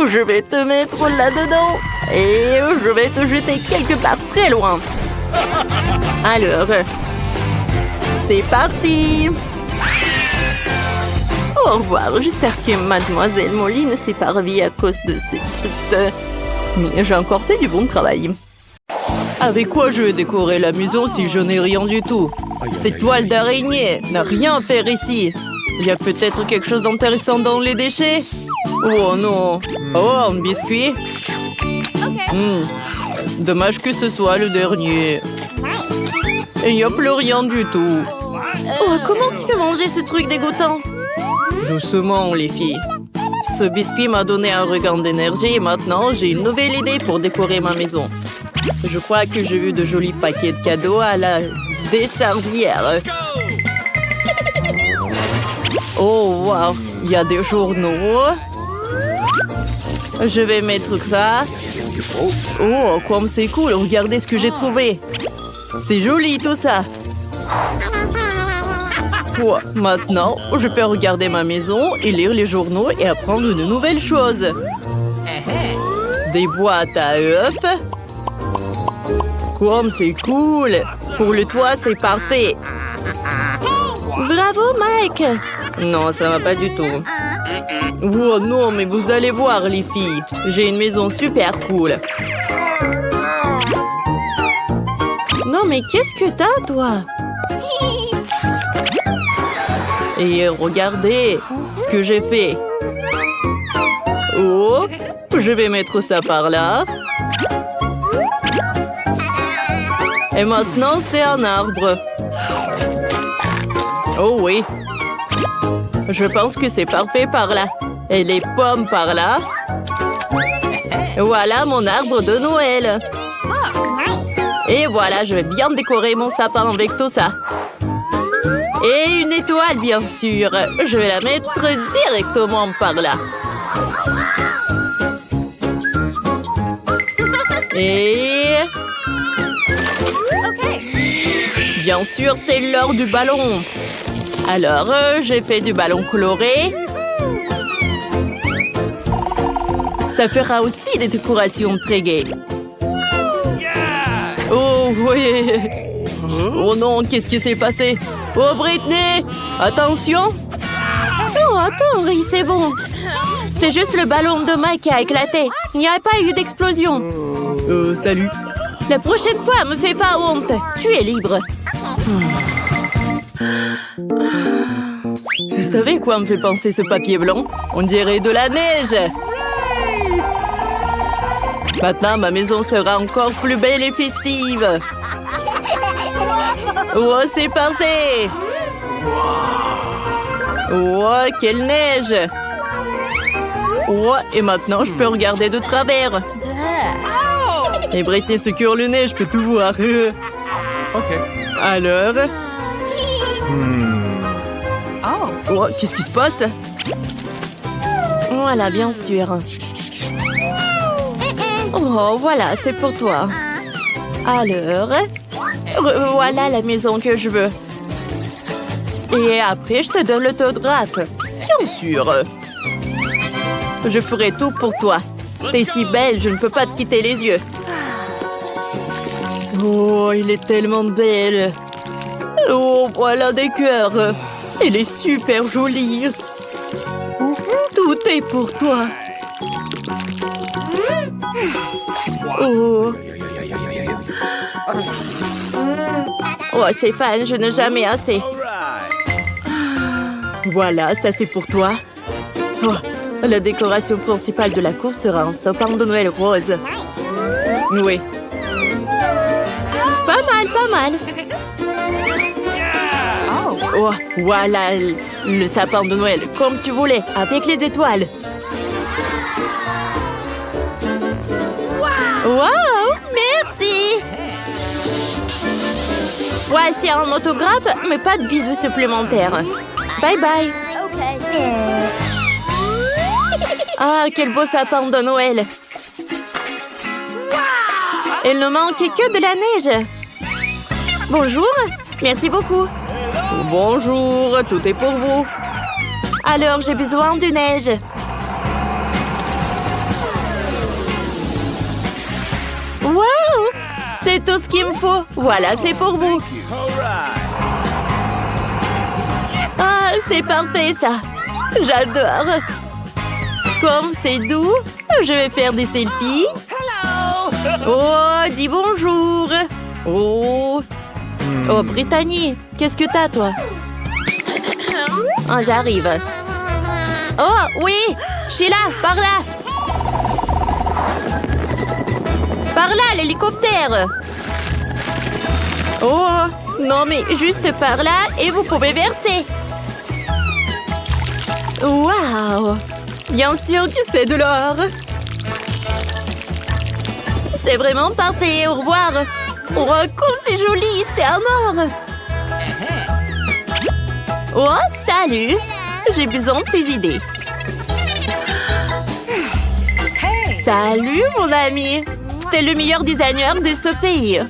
je vais te mettre là-dedans. Et je vais te jeter quelque part très loin. Alors, c'est parti. Au revoir. J'espère que Mademoiselle Molly ne s'est pas ravie à cause de cette... Mais j'ai encore fait du bon travail. Avec quoi je vais décorer la maison si je n'ai rien du tout? Cette toile d'araignée n'a rien à faire ici. Il y a peut-être quelque chose d'intéressant dans les déchets? Oh non. Oh, un biscuit. Dommage que ce soit le dernier. Et il n'y a plus rien du tout. Oh, comment tu peux manger ce truc dégoûtant? Doucement, les filles. Ce biscuit m'a donné un regain d'énergie et maintenant j'ai une nouvelle idée pour décorer ma maison. Je crois que j'ai vu de jolis paquets de cadeaux à la décharrière. Oh, wow, il y a des journaux. Je vais mettre ça. Oh, comme c'est cool, regardez ce que j'ai trouvé. C'est joli tout ça. Oh, maintenant, je peux regarder ma maison et lire les journaux et apprendre de nouvelles choses. Des boîtes à œufs. Comme c'est cool. Pour le toit, c'est parfait. Bravo, Mike. Non, ça va pas du tout. Oh non, mais vous allez voir, les filles. J'ai une maison super cool. Non, mais qu'est-ce que t'as, toi? Et regardez ce que j'ai fait. Oh, je vais mettre ça par là. Et maintenant, c'est un arbre. Oh oui. Je pense que c'est parfait par là. Et les pommes par là. Voilà mon arbre de Noël. Et voilà, je vais bien décorer mon sapin avec tout ça. Et une étoile, bien sûr. Je vais la mettre directement par là. Et... bien sûr, c'est l'heure du ballon. Alors, j'ai fait du ballon coloré. Ça fera aussi des décorations très gaies. Oh oui. Oh non, qu'est-ce qui s'est passé? Oh Britney, attention. Oh, attends, Ri, c'est bon. C'est juste le ballon de Mike qui a éclaté. Il n'y a pas eu d'explosion. Salut. La prochaine fois, me fais pas honte. Tu es libre. Vous savez quoi me fait penser ce papier blanc? On dirait de la neige. Maintenant, ma maison sera encore plus belle et festive. Oh, c'est parfait. Oh, quelle neige. Oh, et maintenant, je peux regarder de travers. Et Britney se cure le nez, je peux tout voir. OK. Alors... oh, qu'est-ce qui se passe? Voilà, bien sûr. Oh, voilà, c'est pour toi. Alors, voilà la maison que je veux. Et après, je te donne l'autographe. Bien sûr. Je ferai tout pour toi. T'es si belle, je ne peux pas te quitter les yeux. Oh, il est tellement belle. Oh, voilà des cœurs. Elle est super jolie. Tout est pour toi. Oh. Oh, Stéphane, je n'ai jamais assez. Voilà, ça c'est pour toi. Oh, la décoration principale de la cour sera un sapin de Noël rose. Oui. Pas mal, pas mal. Oh, voilà le sapin de Noël, comme tu voulais, avec les étoiles. Wow, merci. Voici un autographe, mais pas de bisous supplémentaires. Bye bye. Ah, quel beau sapin de Noël. Il ne manque que de la neige. Bonjour, merci beaucoup. Bonjour, tout est pour vous. Alors, j'ai besoin de neige. Wow, c'est tout ce qu'il me faut. Voilà, c'est pour vous. Ah, c'est parfait ça. J'adore. Comme c'est doux, je vais faire des selfies. Oh, dis bonjour. Oh, oh, Brittany, qu'est-ce que t'as, toi? Ah, j'arrive. Oh, oui, Sheila, par là. Par là, l'hélicoptère. Oh, non, mais juste par là et vous pouvez verser. Waouh, bien sûr que c'est de l'or. C'est vraiment parfait, au revoir. Oh, comme c'est joli, c'est un or. Oh, salut. J'ai besoin de tes idées. Salut, mon ami. T'es le meilleur designer de ce pays.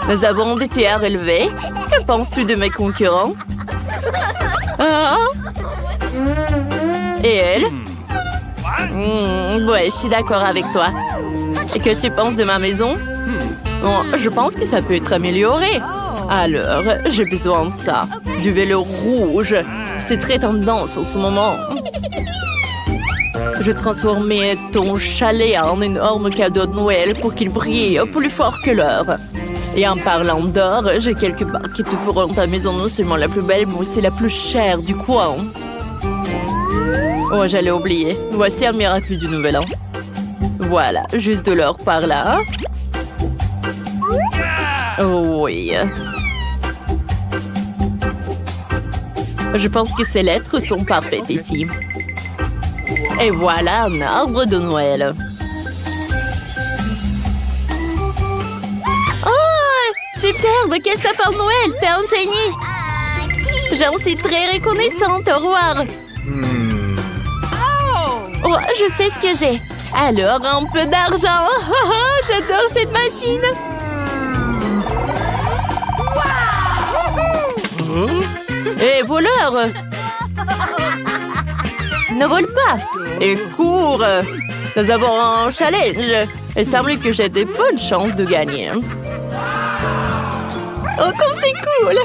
Nous avons des filles à relever. Que penses-tu de mes concurrents? Ah? Et elle? Ouais, je suis d'accord avec toi. Et que tu penses de ma maison? Bon, je pense que ça peut être amélioré. Alors, j'ai besoin de ça. Du vélo rouge. C'est très tendance en ce moment. Je transformais ton chalet en énorme cadeau de Noël pour qu'il brille plus fort que l'or. Et en parlant d'or, j'ai quelques barres qui te feront ta maison non seulement la plus belle, mais aussi la plus chère du coin. Oh, j'allais oublier. Voici un miracle du Nouvel An. Voilà, juste de l'or par là. Oh oui. Je pense que ces lettres sont parfaites ici. Et voilà un arbre de Noël. Oh, superbe! Quel sapin de Noël! T'es un génie! J'en suis très reconnaissante. Au revoir. Oh, je sais ce que j'ai. Alors, un peu d'argent. J'adore cette machine. Hé, voleur! Ne vole pas! Et cours! Nous avons un challenge. Il semble que j'ai de bonnes chances de gagner. Oh, comme c'est cool!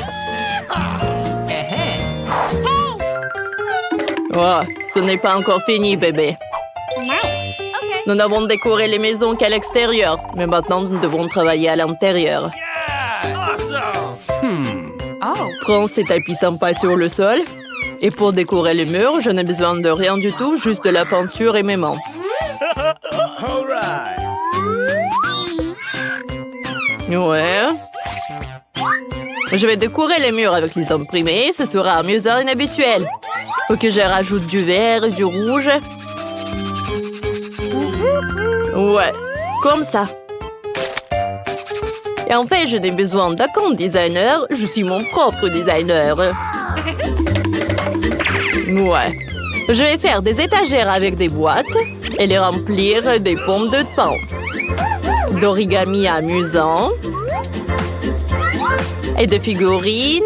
Oh, ce n'est pas encore fini, bébé. Nous n'avons décoré les maisons qu'à l'extérieur. Mais maintenant, nous devons travailler à l'intérieur. Yeah! Awesome! Oh. Prends ces tapis sympas sur le sol. Et pour décorer les murs, je n'ai besoin de rien du tout, juste de la peinture et mes mains. All right! Ouais. Je vais décorer les murs avec les imprimés. Ce sera amusant et inhabituel. Faut que je rajoute du vert et du rouge. Ouais, comme ça. Et en fait, je n'ai besoin d'aucun designer. Je suis mon propre designer. Ouais. Je vais faire des étagères avec des boîtes et les remplir des pommes de pain. D'origami amusant. Et de figurines.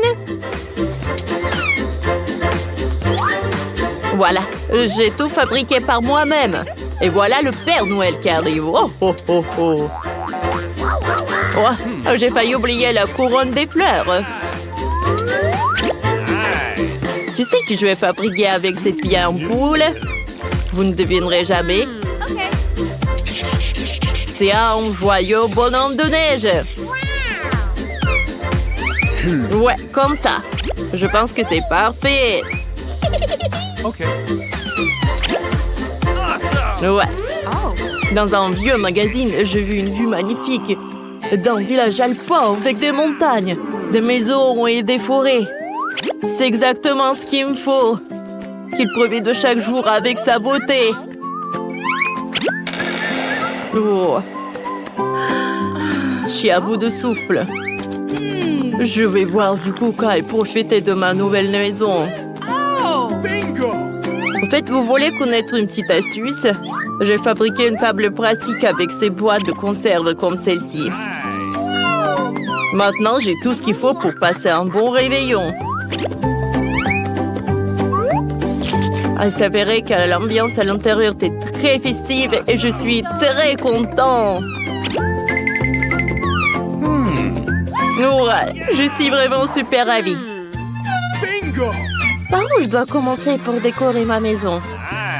Voilà, j'ai tout fabriqué par moi-même. Et voilà le Père Noël qui arrive. Oh, oh, oh, oh. Oh, j'ai failli oublier la couronne des fleurs. Tu sais que je vais fabriquer avec cette vieille ampoule? Vous ne devinerez jamais. C'est un joyeux bonhomme de neige. Ouais, comme ça. Je pense que c'est parfait. OK. Awesome! Ouais. Dans un vieux magazine, j'ai vu une vue magnifique d'un village alpin avec des montagnes, des maisons et des forêts. C'est exactement ce qu'il me faut. Qu'il profite de chaque jour avec sa beauté. Oh. Je suis à bout de souffle. Je vais boire du coca et profiter de ma nouvelle maison. Bingo! En fait, vous voulez connaître une petite astuce? J'ai fabriqué une table pratique avec ces boîtes de conserve comme celle-ci. Nice! Maintenant, j'ai tout ce qu'il faut pour passer un bon réveillon. Il s'avérait que l'ambiance à l'intérieur était très festive et je suis très content. Ouais, je suis vraiment super ravie. Bingo! Par où je dois commencer pour décorer ma maison?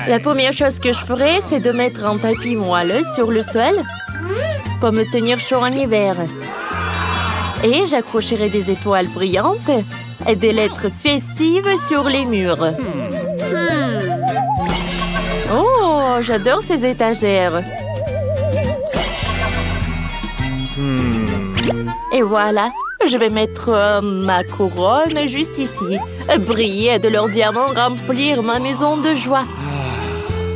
La première chose que je ferai, c'est de mettre un tapis moelleux sur le sol pour me tenir chaud en hiver. Et j'accrocherai des étoiles brillantes et des lettres festives sur les murs. Oh, j'adore ces étagères. Et voilà, je vais mettre ma couronne juste ici. Briller de leurs diamants, remplir ma maison de joie.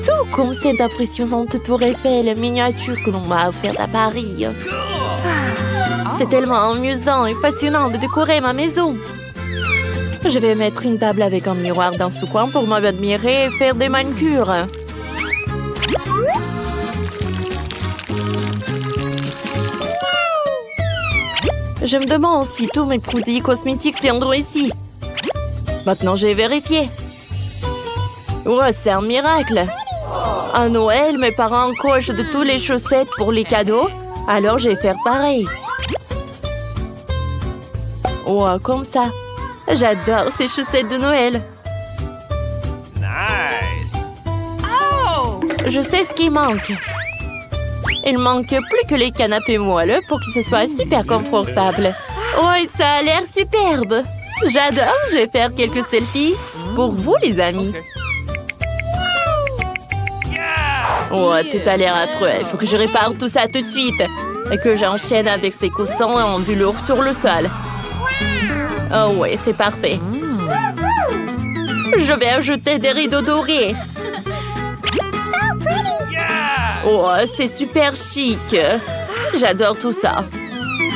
Tout comme cette impressionnante tour Eiffel miniature que l'on m'a offerte à Paris. C'est tellement amusant et passionnant de décorer ma maison. Je vais mettre une table avec un miroir dans ce coin pour m'admirer et faire des manucures. Je me demande si tous mes produits cosmétiques tiendront ici. Maintenant, j'ai vérifié. Ouais, c'est un miracle. À Noël, mes parents cochent de toutes les chaussettes pour les cadeaux. Alors, je vais faire pareil. Ouais, comme ça. J'adore ces chaussettes de Noël. Nice! Je sais ce qui manque. Il manque plus que les canapés moelleux pour que ce soit super confortable. Ouais, ça a l'air superbe. J'adore, je vais faire quelques selfies pour vous, les amis. Yeah! Oh, tout a l'air affreux. Il faut que je répare tout ça tout de suite. Et que j'enchaîne avec ces coussins en velours sur le sol. Oh ouais, c'est parfait. Je vais ajouter des rideaux dorés. Yeah! Oh, c'est super chic. J'adore tout ça.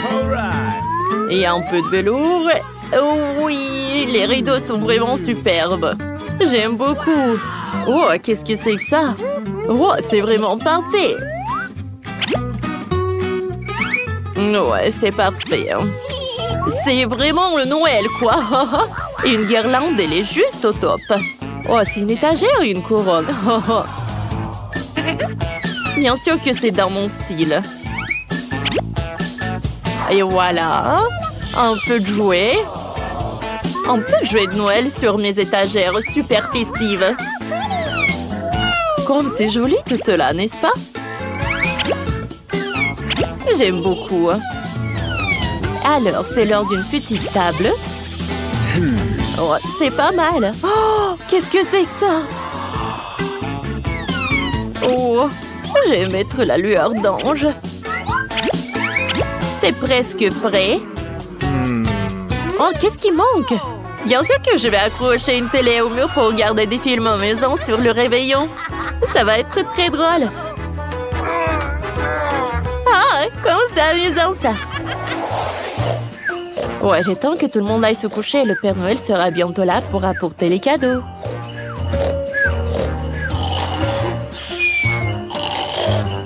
All right. Et un peu de velours. Oh oui, les rideaux sont vraiment superbes. J'aime beaucoup. Oh, qu'est-ce que c'est que ça? Oh, c'est vraiment parfait. Ouais, c'est parfait. C'est vraiment le Noël, quoi. Et une guirlande, elle est juste au top. Oh, c'est une étagère ou une couronne? Bien sûr que c'est dans mon style. Et voilà. Un peu de jouets. Un peu de jouets de Noël sur mes étagères super festives. Comme c'est joli tout cela, n'est-ce pas? J'aime beaucoup. Alors, c'est l'heure d'une petite table. Oh, c'est pas mal. Oh, qu'est-ce que c'est que ça? Oh, je vais mettre la lueur d'ange. C'est presque prêt. Oh, qu'est-ce qui manque? Bien sûr que je vais accrocher une télé au mur pour regarder des films en maison sur le réveillon. Ça va être très drôle. Ah, comme c'est amusant ça. Ouais, j'ai temps que tout le monde aille se coucher. Le Père Noël sera bientôt là pour apporter les cadeaux.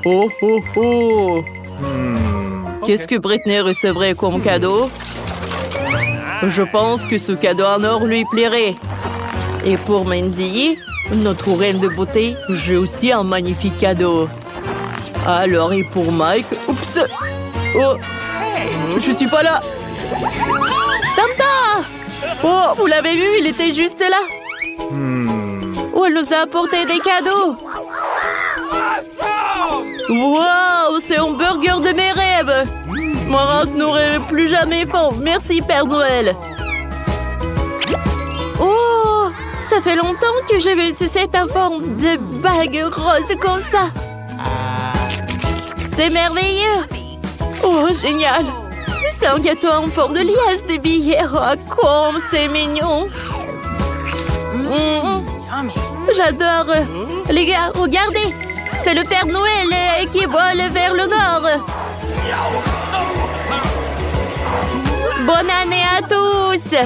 Oh, oh, oh! Qu'est-ce que Britney recevrait comme cadeau? Je pense que ce cadeau en or lui plairait. Et pour Mandy, notre reine de beauté, j'ai aussi un magnifique cadeau. Alors, et pour Mike... Oups! Oh! Je suis pas là! Santa! Oh, vous l'avez vu, il était juste là. Oh, elle nous a apporté des cadeaux. Wow, c'est un burger de mes rêves. Maroc n'aurait plus jamais faim. Merci, Père Noël. Oh, ça fait longtemps que j'ai vu cette forme de bague rose comme ça. C'est merveilleux. Oh, génial. C'est un gâteau en forme de liasse de billets. Oh, comme c'est mignon. J'adore. Les gars, regardez. C'est le Père Noël qui vole vers le nord. Bonne année à tous.